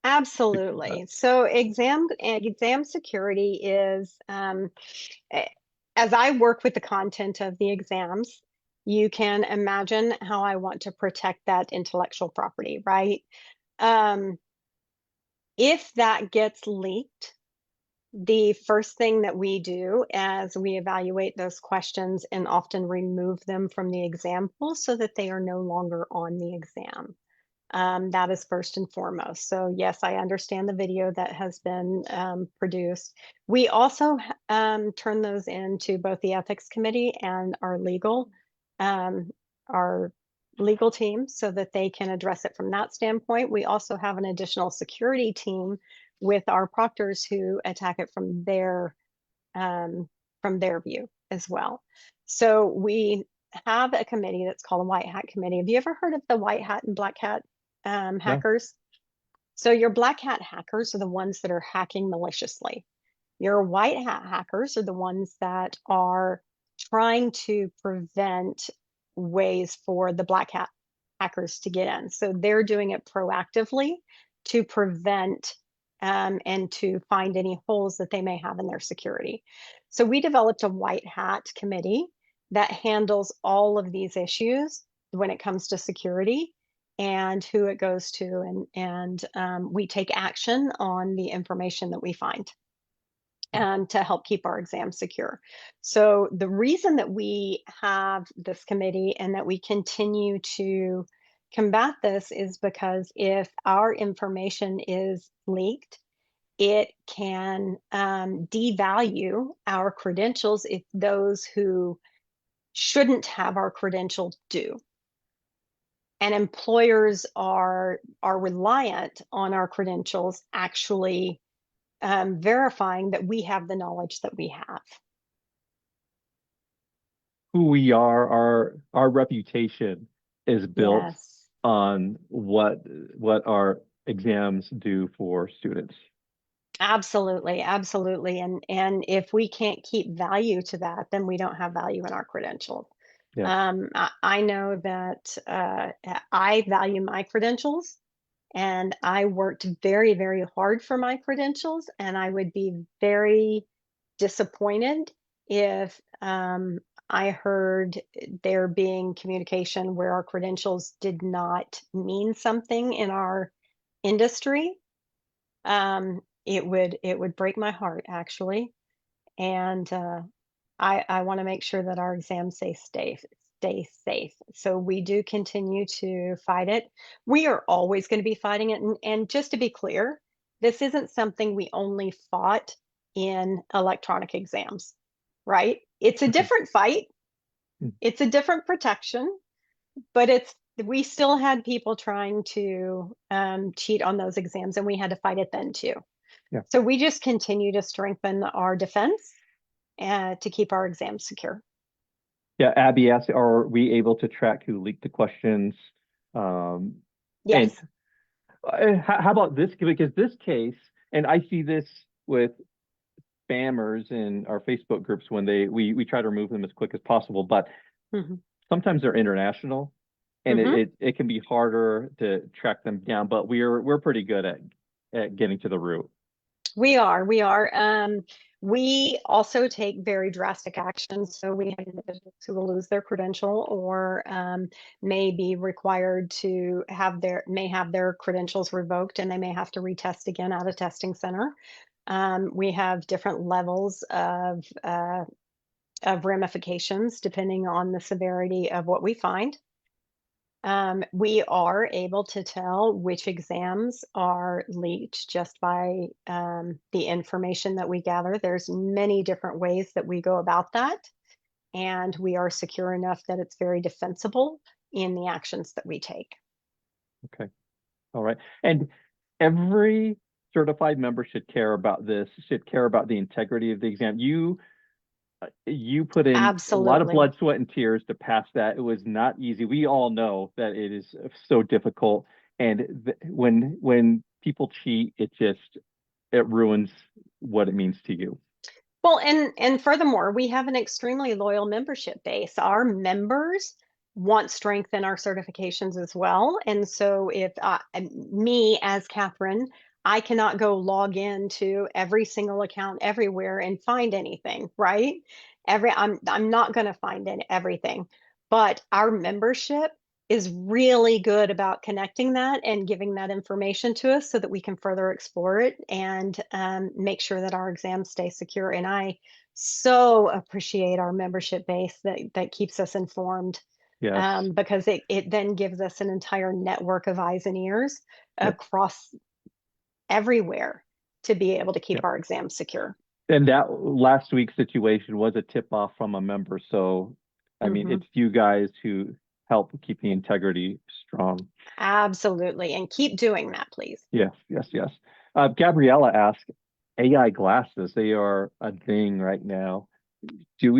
Absolutely. So exam security is, as I work with the content of the exams, you can imagine how I want to protect that intellectual property, right? If that gets leaked, the first thing that we do as we evaluate those questions and often remove them from the exam pool so that they are no longer on the exam. That is first and foremost. So yes, I understand the video that has been produced. We also turn those into both the ethics committee and our legal team so that they can address it from that standpoint. We also have an additional security team with our proctors who attack it from their view as well. So we have a committee that's called a white hat committee. Have you ever heard of the white hat and black hat hackers? So your black hat hackers are the ones that are hacking maliciously. Your white hat hackers are the ones that are trying to prevent ways for the black hat hackers to get in. So they're doing it proactively to prevent and to find any holes that they may have in their security. So we developed a white hat committee that handles all of these issues when it comes to security and who it goes to, and we take action on the information that we find to help keep our exams secure. So the reason that we have this committee and that we continue to combat this is because if our information is leaked, it can devalue our credentials if those who shouldn't have our credentials do. And employers are reliant on our credentials actually verifying that we have the knowledge that we have. Who we are, our reputation is built on what our exams do for students. Absolutely, absolutely. And if we can't keep value to that, then we don't have value in our credentials. I know that I value my credentials, and I worked very, very hard for my credentials, and I would be very disappointed if I heard there being communication where our credentials did not mean something in our industry. It would break my heart, actually. And I want to make sure that our exams stay safe. So we do continue to fight it. We are always going to be fighting it. And just to be clear, this isn't something we only fought in electronic exams, right? It's a different fight. It's a different protection. but we still had people trying to cheat on those exams, and we had to fight it then too. Yeah. So we just continue to strengthen our defense to keep our exams secure. Yeah, Abby asked, are we able to track who leaked the questions? And Yes. how about this? Because this case, and I see this with spammers in our Facebook groups when we try to remove them as quick as possible, but Mm-hmm. sometimes they're international, and Mm-hmm. it can be harder to track them down. But we're pretty good at getting to the root. We are. We also take very drastic actions. So we have individuals who will lose their credential or may be required to have their credentials revoked, and they may have to retest again at a testing center. We have different levels of ramifications depending on the severity of what we find. We are able to tell which exams are leaked just by the information that we gather. There's many different ways that we go about that, and we are secure enough that it's very defensible in the actions that we take. Okay. All right. And every certified member should care about this, should care about the integrity of the exam. You put in a lot of Absolutely. blood, sweat, and tears to pass that. It was not easy. We all know that it is so difficult. And when people cheat, it ruins what it means to you. Well, and furthermore, we have an extremely loyal membership base. Our members want strength in our certifications as well. And so if me as Katherine, I cannot go log into every single account everywhere and find anything, right? I'm not going to find everything, but our membership is really good about connecting that and giving that information to us so that we can further explore it and make sure that our exams stay secure. And I so appreciate our membership base that keeps us informed, Yes. because it then gives us an entire network of eyes and ears Yep. across everywhere to be able to keep Yep. our exams secure. And that last week's situation was a tip off from a member. So, I mean, Mm-hmm. it's you guys who help keep the integrity strong. Absolutely. And keep doing that, please. Yes, yes, yes. Gabriella asked, AI glasses, they are a thing right now.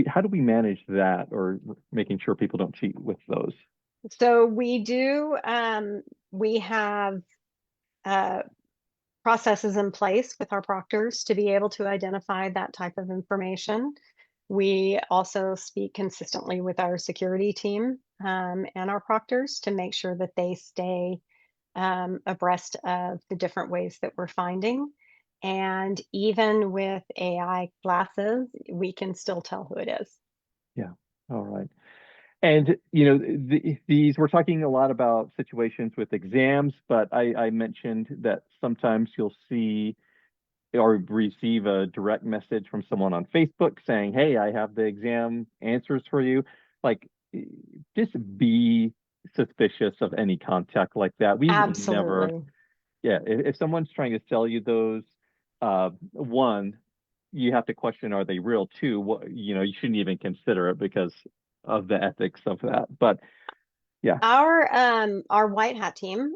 How do we manage that, or making sure people don't cheat with those? So we have processes in place with our proctors to be able to identify that type of information. We also speak consistently with our security team and our proctors to make sure that they stay abreast of the different ways that we're finding. And even with AI glasses, we can still tell who it is. Yeah. All right. And these we're talking a lot about situations with exams, but I mentioned that sometimes you'll see or receive a direct message from someone on Facebook saying, "Hey, I have the exam answers for you." Like, just be suspicious of any contact like that. We will never, Absolutely. yeah. If someone's trying to sell you those, one, you have to question, are they real? Two, you shouldn't even consider it because of the ethics of that. But yeah, Our white hat team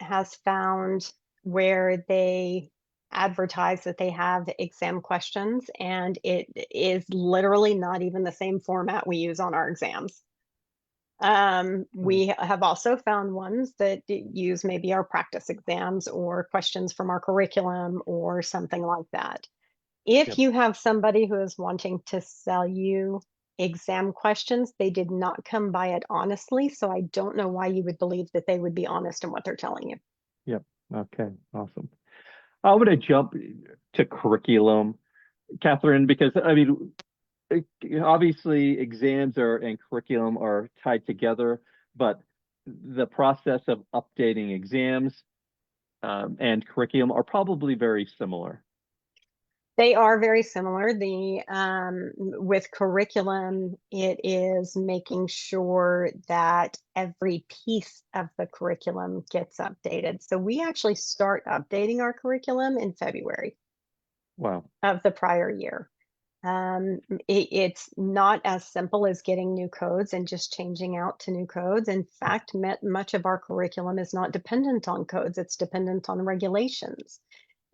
has found where they advertise that they have exam questions, and it is literally not even the same format we use on our exams. We have also found ones that use maybe our practice exams or questions from our curriculum or something like that. If yep, you have somebody who is wanting to sell you exam questions, they did not come by it honestly. So I don't know why you would believe that they would be honest in what they're telling you. yep. Okay, awesome. I'm going to jump to curriculum, Katherine, because I mean, obviously exams and curriculum are tied together, but the process of updating exams and curriculum are probably very similar. They are very similar. The with curriculum, it is making sure that every piece of the curriculum gets updated. So we actually start updating our curriculum in February Wow. of the prior year. It's not as simple as getting new codes and just changing out to new codes. In fact, much of our curriculum is not dependent on codes, it's dependent on regulations.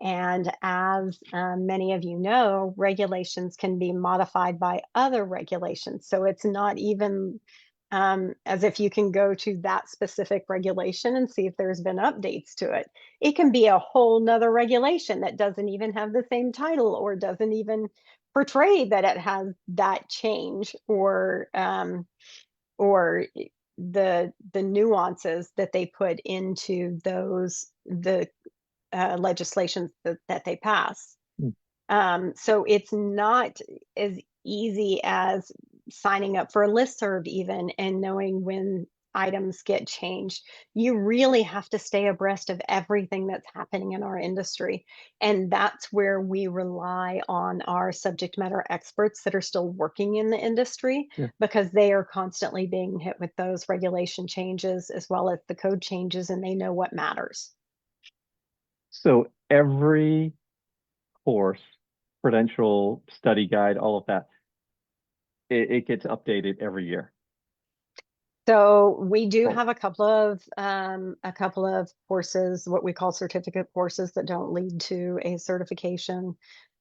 And as many of you know, regulations can be modified by other regulations. So it's not even as if you can go to that specific regulation and see if there's been updates to it. It can be a whole nother regulation that doesn't even have the same title or doesn't even portray that it has that change or the nuances that they put into the legislations that they pass. So it's not as easy as signing up for a listserv even and knowing when items get changed. You really have to stay abreast of everything that's happening in our industry. And that's where we rely on our subject matter experts that are still working in the industry, because they are constantly being hit with those regulation changes as well as the code changes, and they know what matters. So every course, credential, study guide, all of that, it gets updated every year. So we do Cool. have a couple of courses, what we call certificate courses, that don't lead to a certification,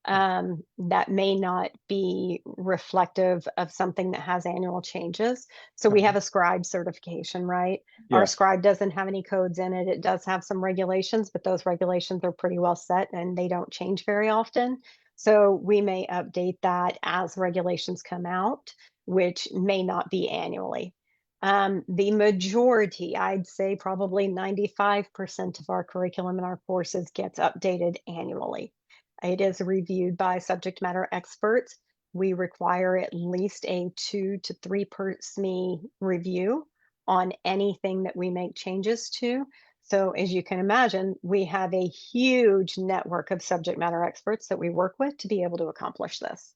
that may not be reflective of something that has annual changes. So we have a scribe certification, right? Our Yes. scribe doesn't have any codes in it. It does have some regulations, but those regulations are pretty well set and they don't change very often. So we may update that as regulations come out, which may not be annually. The majority, I'd say probably 95% of our curriculum and our courses gets updated annually. It is reviewed by subject matter experts. We require at least a 2 to 3 per SME review on anything that we make changes to. So as you can imagine, we have a huge network of subject matter experts that we work with to be able to accomplish this.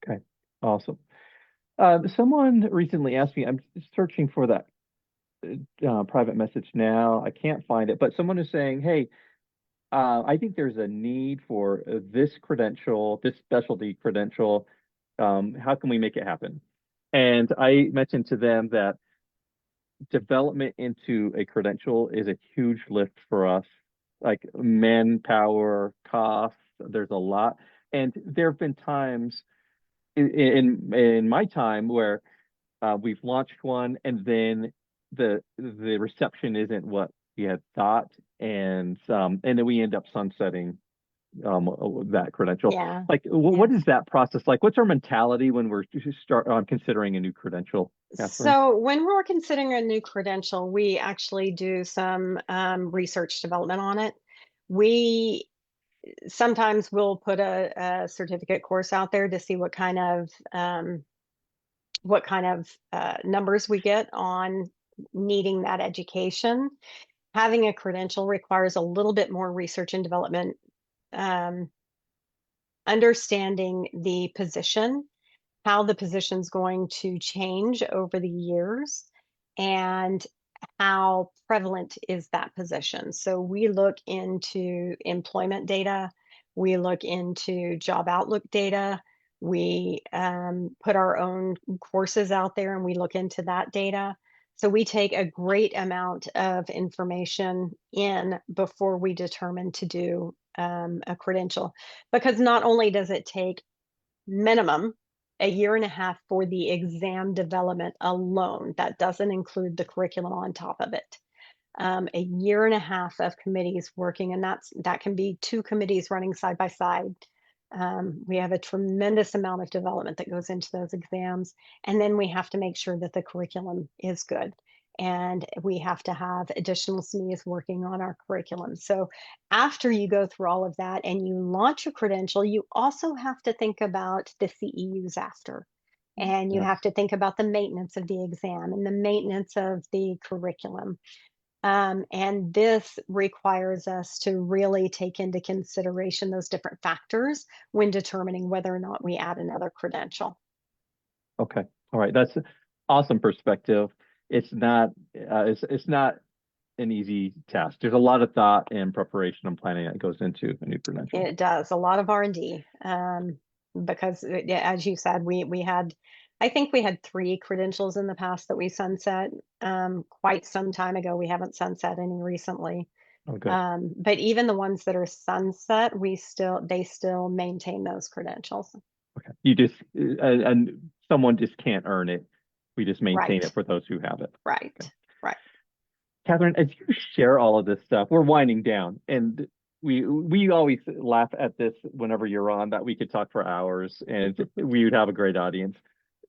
Okay, awesome. Someone recently asked me, I'm searching for that private message now. I can't find it, but someone is saying, hey, I think there's a need for this credential, this specialty credential. How can we make it happen? And I mentioned to them that development into a credential is a huge lift for us, like manpower, cost, there's a lot. And there have been times in my time where we've launched one and then the reception isn't what we had thought, and then we end up sunsetting that credential. Yeah. Like, what is that process like? What's our mentality when we're considering a new credential, Katherine? So when we're considering a new credential, we actually do some research development on it. We sometimes will put a certificate course out there to see what kind of numbers we get on needing that education. Having a credential requires a little bit more research and development, understanding the position, how the position's going to change over the years, and how prevalent is that position. So we look into employment data, we look into job outlook data, we put our own courses out there and we look into that data. So we take a great amount of information in before we determine to do a credential, because not only does it take minimum a year and a half for the exam development alone. That doesn't include the curriculum on top of it. A year and a half of committees working, and that can be 2 committees running side by side. We have a tremendous amount of development that goes into those exams, and then we have to make sure that the curriculum is good. And we have to have additional SMEs working on our curriculum. So after you go through all of that and you launch a credential, you also have to think about the CEUs after. And you have to think about the maintenance of the exam and the maintenance of the curriculum. And this requires us to really take into consideration those different factors when determining whether or not we add another credential. Okay, all right, that's awesome perspective. It's not an easy task. There's a lot of thought and preparation and planning that goes into a new credential. It does a lot of R&D. because yeah, as you said, we had, I think we had 3 credentials in the past that we sunset quite some time ago. We haven't sunset any recently. Oh, good. But even the ones that are sunset, they still maintain those credentials. Okay. You just, and someone just can't earn it. We just maintain Right. it for those who have it. Right. Okay. Right. Katherine, as you share all of this stuff, we're winding down, and we always laugh at this whenever you're on, that we could talk for hours and we would have a great audience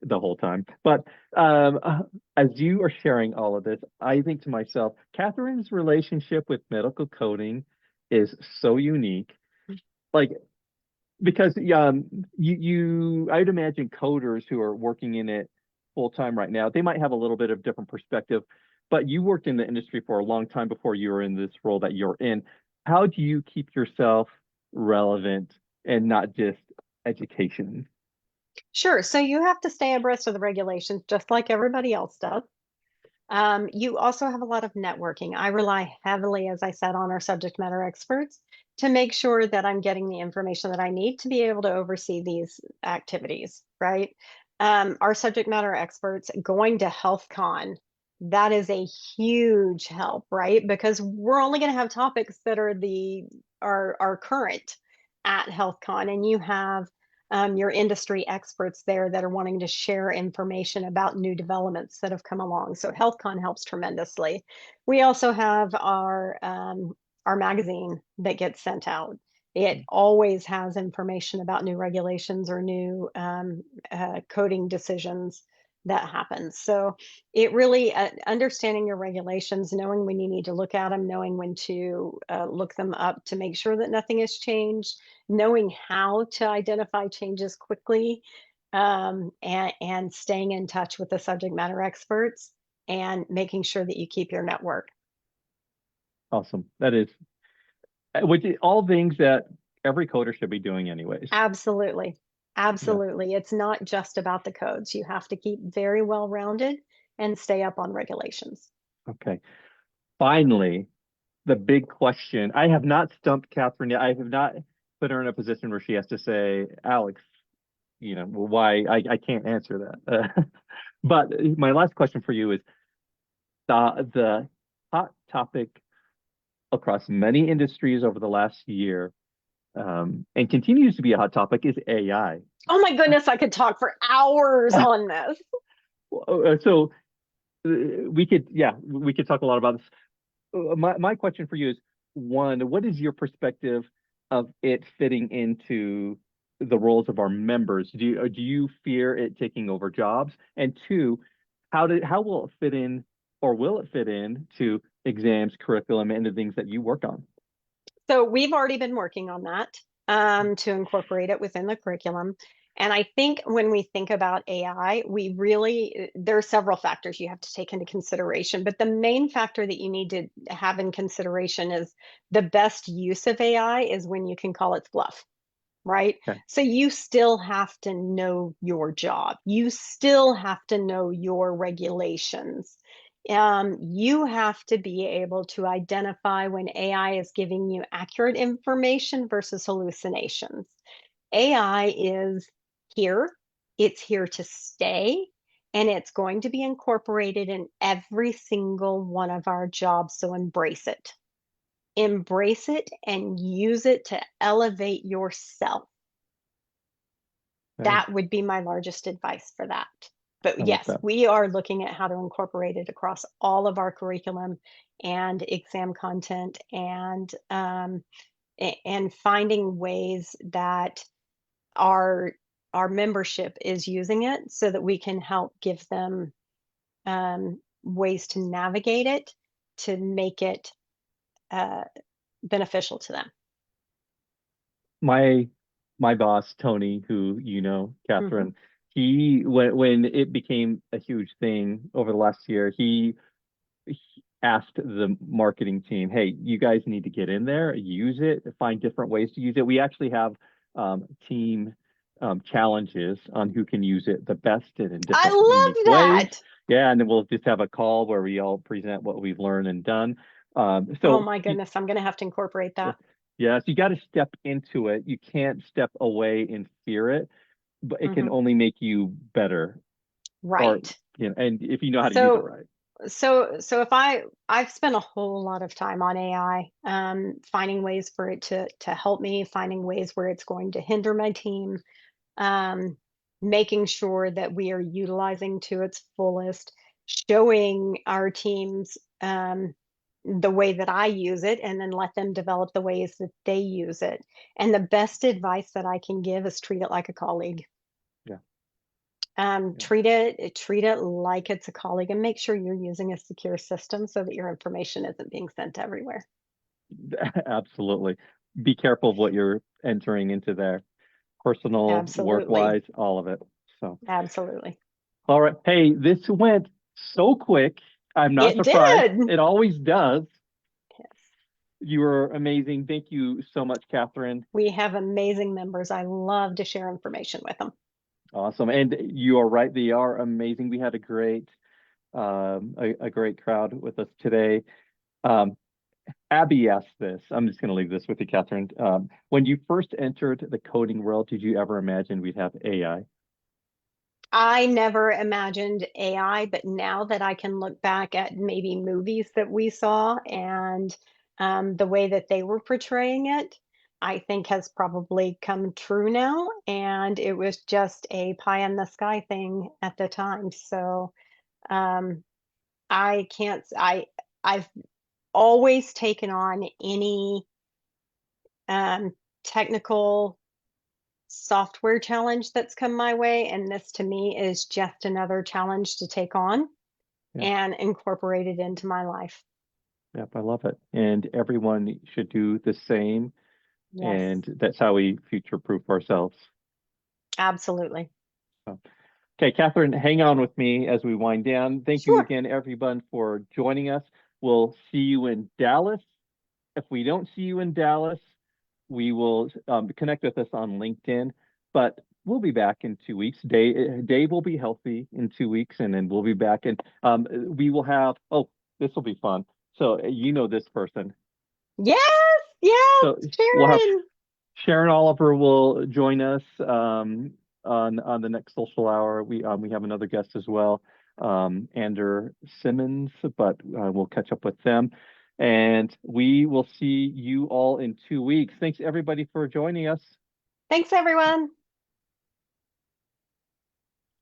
the whole time. But as you are sharing all of this, I think to myself, Katherine's relationship with medical coding is so unique. Like, because I'd imagine coders who are working in it full time right now, they might have a little bit of different perspective, but you worked in the industry for a long time before you were in this role that you're in. How do you keep yourself relevant and not just education? Sure. So you have to stay abreast of the regulations just like everybody else does. You also have a lot of networking. I rely heavily, as I said, on our subject matter experts to make sure that I'm getting the information that I need to be able to oversee these activities, right? Our subject matter experts going to HealthCon, that is a huge help, right? Because we're only going to have topics that are current at HealthCon, and you have your industry experts there that are wanting to share information about new developments that have come along. So HealthCon helps tremendously. We also have our magazine that gets sent out. It always has information about new regulations or new coding decisions that happen. So it really understanding your regulations, knowing when you need to look at them, knowing when to look them up to make sure that nothing has changed, knowing how to identify changes quickly, and staying in touch with the subject matter experts and making sure that you keep your network. Awesome. That is, which all things that every coder should be doing anyways. Absolutely. Absolutely. Yeah. It's not just about the codes. You have to keep very well rounded and stay up on regulations. Okay. Finally, the big question. I have not stumped Katherine yet. I have not put her in a position where she has to say, Alex, why I can't answer that. But my last question for you is the hot topic across many industries over the last year, and continues to be a hot topic, is AI. Oh my goodness, I could talk for hours on this. So we could talk a lot about this. My question for you is, one, what is your perspective of it fitting into the roles of our members? Do you fear it taking over jobs? And two, how will it fit in, or will it fit in to exams, curriculum, and the things that you work on? So we've already been working on that to incorporate it within the curriculum. And I think when we think about AI, there are several factors you have to take into consideration, but the main factor that you need to have in consideration is the best use of AI is when you can call its bluff, right? Okay. So you still have to know your job. You still have to know your regulations. You have to be able to identify when AI is giving you accurate information versus hallucinations. AI is here, it's here to stay, and it's going to be incorporated in every single one of our jobs. So embrace it. Embrace it and use it to elevate yourself. That would be my largest advice for that. But yes, we are looking at how to incorporate it across all of our curriculum and exam content, and finding ways that our membership is using it so that we can help give them ways to navigate it to make it beneficial to them. My boss, Tony, who Katherine, he when it became a huge thing over the last year, he asked the marketing team, hey, you guys need to get in there, use it, find different ways to use it. We actually have team challenges on who can use it the best and in different unique ways. Yeah, and then we'll just have a call where we all present what we've learned and done. Oh my goodness, I'm going to have to incorporate that. Yes, you got to step into it. You can't step away and fear it, but it can only make you better. Or, Right. and if you know how to use it So right. if I've spent a whole lot of time on AI, finding ways for it to help me, finding ways where it's going to hinder my team, um, making sure that we are utilizing to its fullest, showing our teams the way that I use it, and then let them develop the ways that they use it. And the best advice that I can give is treat it like a colleague. Yeah. Yeah. Treat it like it's a colleague, and make sure you're using a secure system so that your information isn't being sent everywhere. Absolutely. Be careful of what you're entering into there. Personal, Absolutely. work-wise, all of it. So, Absolutely. all right. Hey, this went so quick. I'm not It surprised. did. It always does. Yes. You were amazing. Thank you so much, Katherine. We have amazing members. I love to share information with them. Awesome. And you are right. They are amazing. We had a great crowd with us today. Abby asked this. I'm just going to leave this with you, Katherine. When you first entered the coding world, did you ever imagine we'd have AI? I never imagined AI, but now that I can look back at maybe movies that we saw and the way that they were portraying it, I think has probably come true now. And it was just a pie in the sky thing at the time. So um, I can't, I've always taken on any technical software challenge that's come my way, and this to me is just another challenge to take on Yeah. and incorporate it into my life. Yep, I love it. And everyone should do the same. Yes, And that's how we future-proof ourselves. absolutely. So, okay, Katherine, hang on with me as we wind down. Thank you Sure. again, everyone, for joining us. We'll see you in Dallas. If we don't see you in Dallas, we will connect with us on LinkedIn. But we'll be back in 2 weeks. Dave will be healthy in 2 weeks, and then we'll be back. And we will have, oh, this will be fun. So you know this person. Yes, yes, So we'll have Sharon. Sharon Oliver will join us on the next social hour. We have another guest as well, Andrew Simmons, but we'll catch up with them. And we will see you all in 2 weeks. Thanks everybody for joining us. Thanks, everyone.